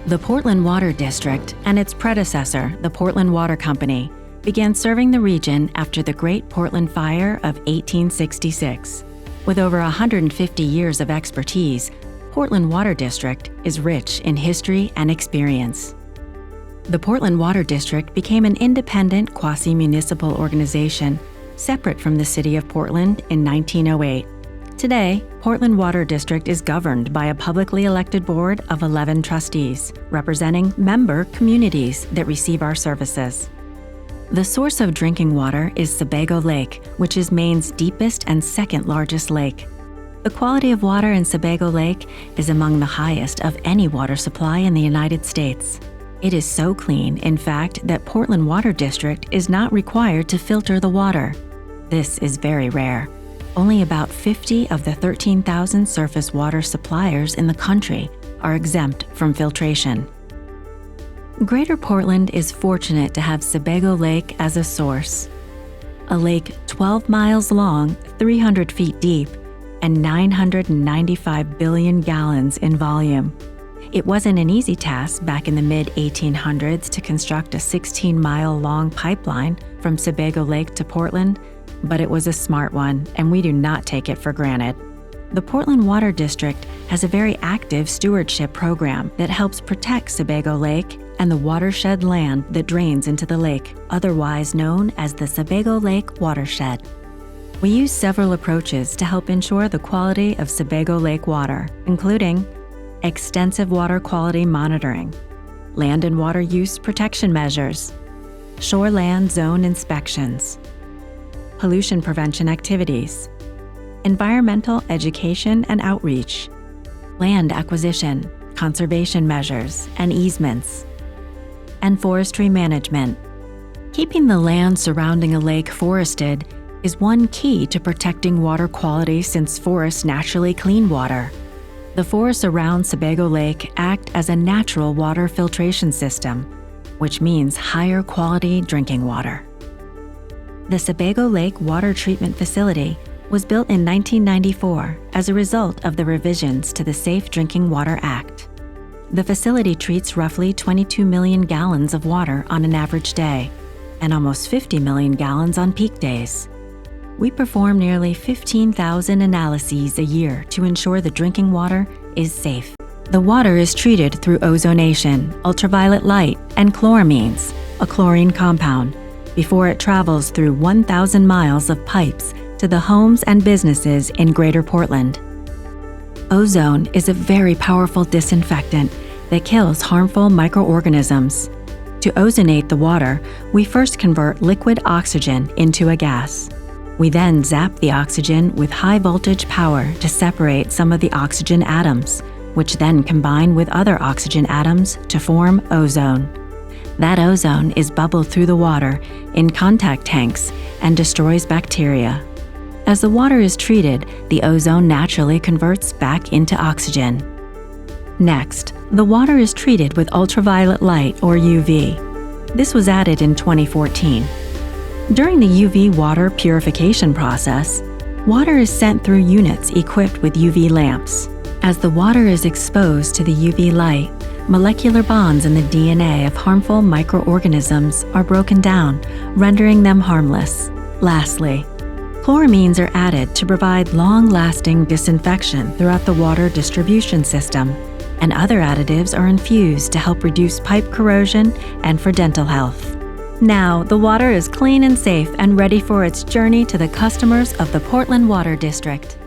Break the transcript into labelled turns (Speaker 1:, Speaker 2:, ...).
Speaker 1: The Portland Water District and its predecessor, the Portland Water Company, began serving the region after the Great Portland Fire of 1866. With over 150 years of expertise, Portland Water District is rich in history and experience. The Portland Water District became an independent quasi-municipal organization separate from the City of Portland in 1908. Today, Portland Water District is governed by a publicly elected board of 11 trustees, representing member communities that receive our services. The source of drinking water is Sebago Lake, which is Maine's deepest and second largest lake. The quality of water in Sebago Lake is among the highest of any water supply in the United States. It is so clean, in fact, that Portland Water District is not required to filter the water. This is very rare. Only about 50 of the 13,000 surface water suppliers in the country are exempt from filtration. Greater Portland is fortunate to have Sebago Lake as a source. A lake 12 miles long, 300 feet deep, and 995 billion gallons in volume. It wasn't an easy task back in the mid-1800s to construct a 16-mile-long pipeline from Sebago Lake to Portland, but it was a smart one, and we do not take it for granted. The Portland Water District has a very active stewardship program that helps protect Sebago Lake and the watershed land that drains into the lake, otherwise known as the Sebago Lake Watershed. We use several approaches to help ensure the quality of Sebago Lake water, including extensive water quality monitoring, land and water use protection measures, shoreland zone inspections, pollution prevention activities, environmental education and outreach, land acquisition, conservation measures and easements, and forestry management. Keeping the land surrounding a lake forested is one key to protecting water quality since forests naturally clean water. The forests around Sebago Lake act as a natural water filtration system, which means higher quality drinking water. The Sebago Lake Water Treatment Facility was built in 1994 as a result of the revisions to the Safe Drinking Water Act. The facility treats roughly 22 million gallons of water on an average day, and almost 50 million gallons on peak days. We perform nearly 15,000 analyses a year to ensure the drinking water is safe. The water is treated through ozonation, ultraviolet light, and chloramines, a chlorine compound, before it travels through 1,000 miles of pipes to the homes and businesses in Greater Portland. Ozone is a very powerful disinfectant that kills harmful microorganisms. To ozonate the water, we first convert liquid oxygen into a gas. We then zap the oxygen with high voltage power to separate some of the oxygen atoms, which then combine with other oxygen atoms to form ozone. That ozone is bubbled through the water in contact tanks and destroys bacteria. As the water is treated, the ozone naturally converts back into oxygen. Next, the water is treated with ultraviolet light or UV. This was added in 2014. During the UV water purification process, water is sent through units equipped with UV lamps. As the water is exposed to the UV light, molecular bonds in the DNA of harmful microorganisms are broken down, rendering them harmless. Lastly, chloramines are added to provide long-lasting disinfection throughout the water distribution system, and other additives are infused to help reduce pipe corrosion and for dental health. Now, the water is clean and safe and ready for its journey to the customers of the Portland Water District.